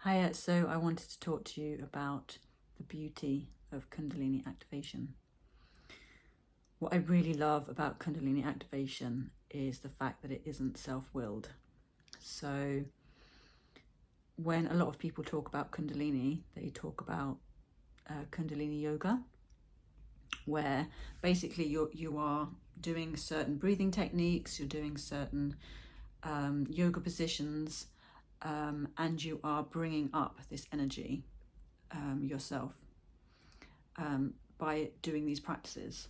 Hiya, so I wanted to talk to you about the beauty of Kundalini activation. What I really love about Kundalini activation is the fact that it isn't self-willed. So when a lot of people talk about Kundalini, they talk about Kundalini Yoga, where basically you are doing certain breathing techniques, you're doing certain yoga positions, and you are bringing up this energy yourself by doing these practices.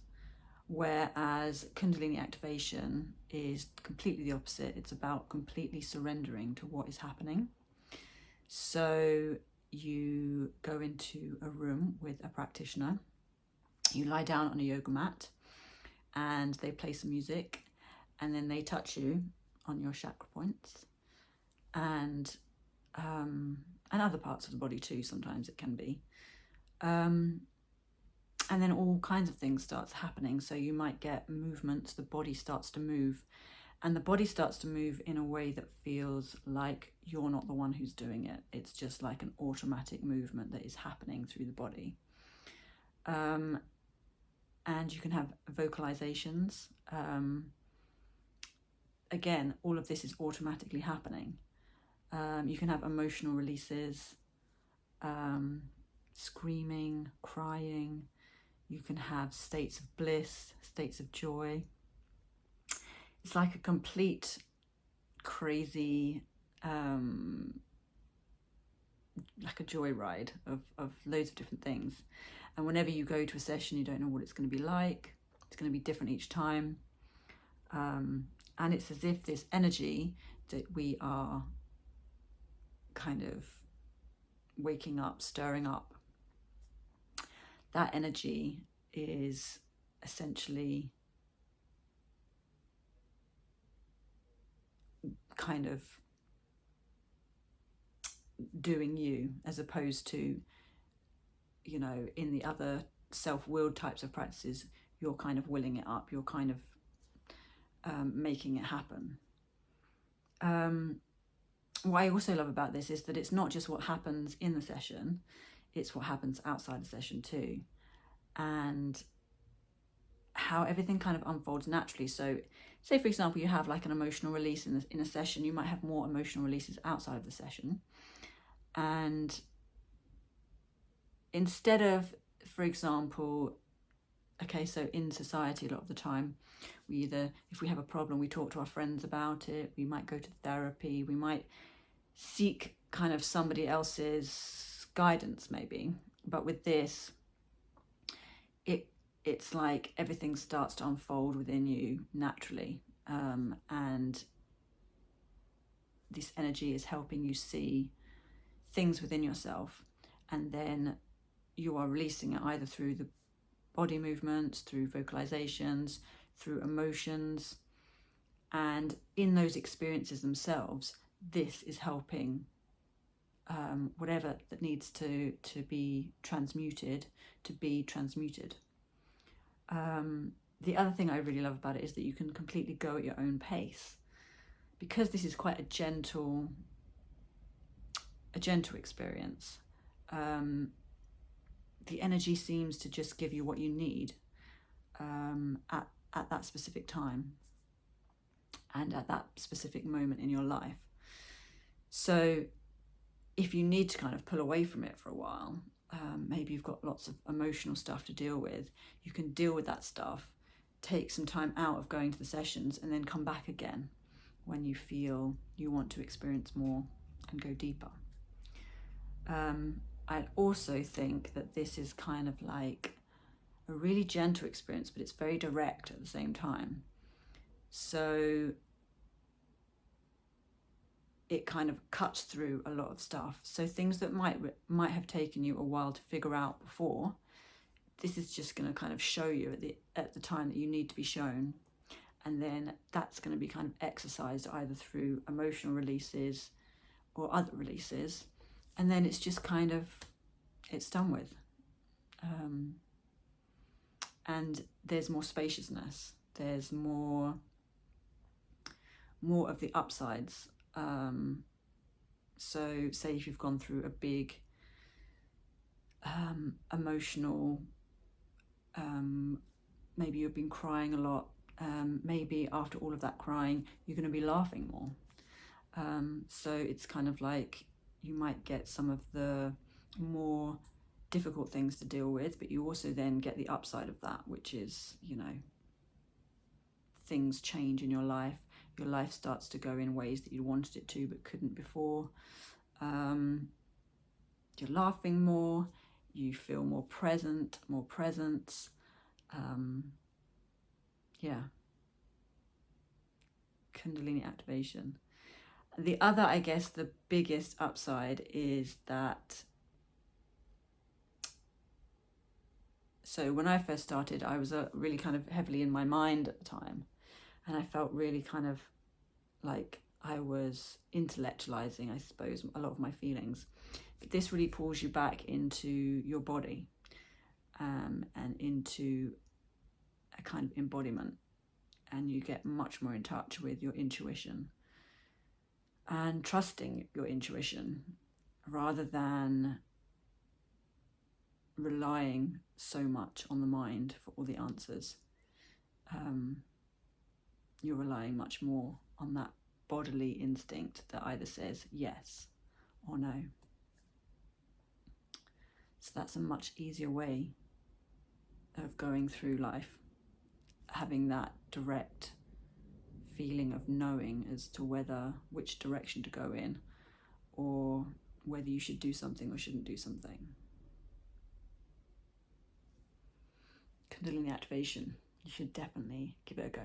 Whereas Kundalini activation is completely the opposite. It's about completely surrendering to what is happening. So you go into a room with a practitioner, you lie down on a yoga mat and they play some music, and then they touch you on your chakra points and other parts of the body too, sometimes it can be. And then all kinds of things starts happening. So you might get movements, the body starts to move, and the body starts to move in a way that feels like you're not the one who's doing it. It's just like an automatic movement that is happening through the body. And you can have vocalizations. Again, all of this is automatically happening. You can have emotional releases, screaming, crying. You can have states of bliss, states of joy. It's like a complete crazy, like a joyride of loads of different things. And whenever you go to a session, you don't know what it's going to be like. It's going to be different each time. And it's as if this energy that we are kind of waking up, stirring up, that energy is essentially kind of doing you, as opposed to, you know, in the other self-willed types of practices, you're kind of willing it up, you're kind of making it happen. What I also love about this is that it's not just what happens in the session, it's what happens outside the session too, and how everything kind of unfolds naturally. So say, for example, you have like an emotional release in a session, you might have more emotional releases outside of the session. And instead of, for example, okay, so in society a lot of the time, we either, if we have a problem, we talk to our friends about it, we might go to therapy, we might seek kind of somebody else's guidance maybe. But with this, it's like everything starts to unfold within you naturally, and this energy is helping you see things within yourself, and then you are releasing it either through the body movements, through vocalizations, through emotions, and in those experiences themselves, this is helping whatever that needs to be transmuted to be transmuted. The other thing I really love about it is that you can completely go at your own pace, because this is quite a gentle experience. The energy seems to just give you what you need at that specific time and at that specific moment in your life. So if you need to kind of pull away from it for a while, maybe you've got lots of emotional stuff to deal with, you can deal with that stuff, take some time out of going to the sessions, and then come back again when you feel you want to experience more and go deeper. I also think that this is kind of like a really gentle experience, but it's very direct at the same time. So it kind of cuts through a lot of stuff. So things that might have taken you a while to figure out before, this is just going to kind of show you at the time that you need to be shown. And then that's going to be kind of exercised either through emotional releases or other releases. And then it's just kind of, it's done with. And there's more spaciousness. There's more of the upsides So say if you've gone through a big emotional, maybe you've been crying a lot, maybe after all of that crying you're going to be laughing more. So it's kind of like you might get some of the more difficult things to deal with, but you also then get the upside of that, which is, you know, things change in your life. Your life starts to go in ways that you wanted it to but couldn't before. You're laughing more, you feel more present, more presence. Yeah. Kundalini activation. The other, I guess, the biggest upside is that, so when I first started, I was really kind of heavily in my mind at the time, and I felt really kind of like I was intellectualizing, I suppose, a lot of my feelings. But this really pulls you back into your body, and into a kind of embodiment, and you get much more in touch with your intuition and trusting your intuition rather than relying so much on the mind for all the answers. You're relying much more on that bodily instinct that either says yes or no. So that's a much easier way of going through life, having that direct feeling of knowing as to which direction to go in, or whether you should do something or shouldn't do something. Kundalini activation, you should definitely give it a go.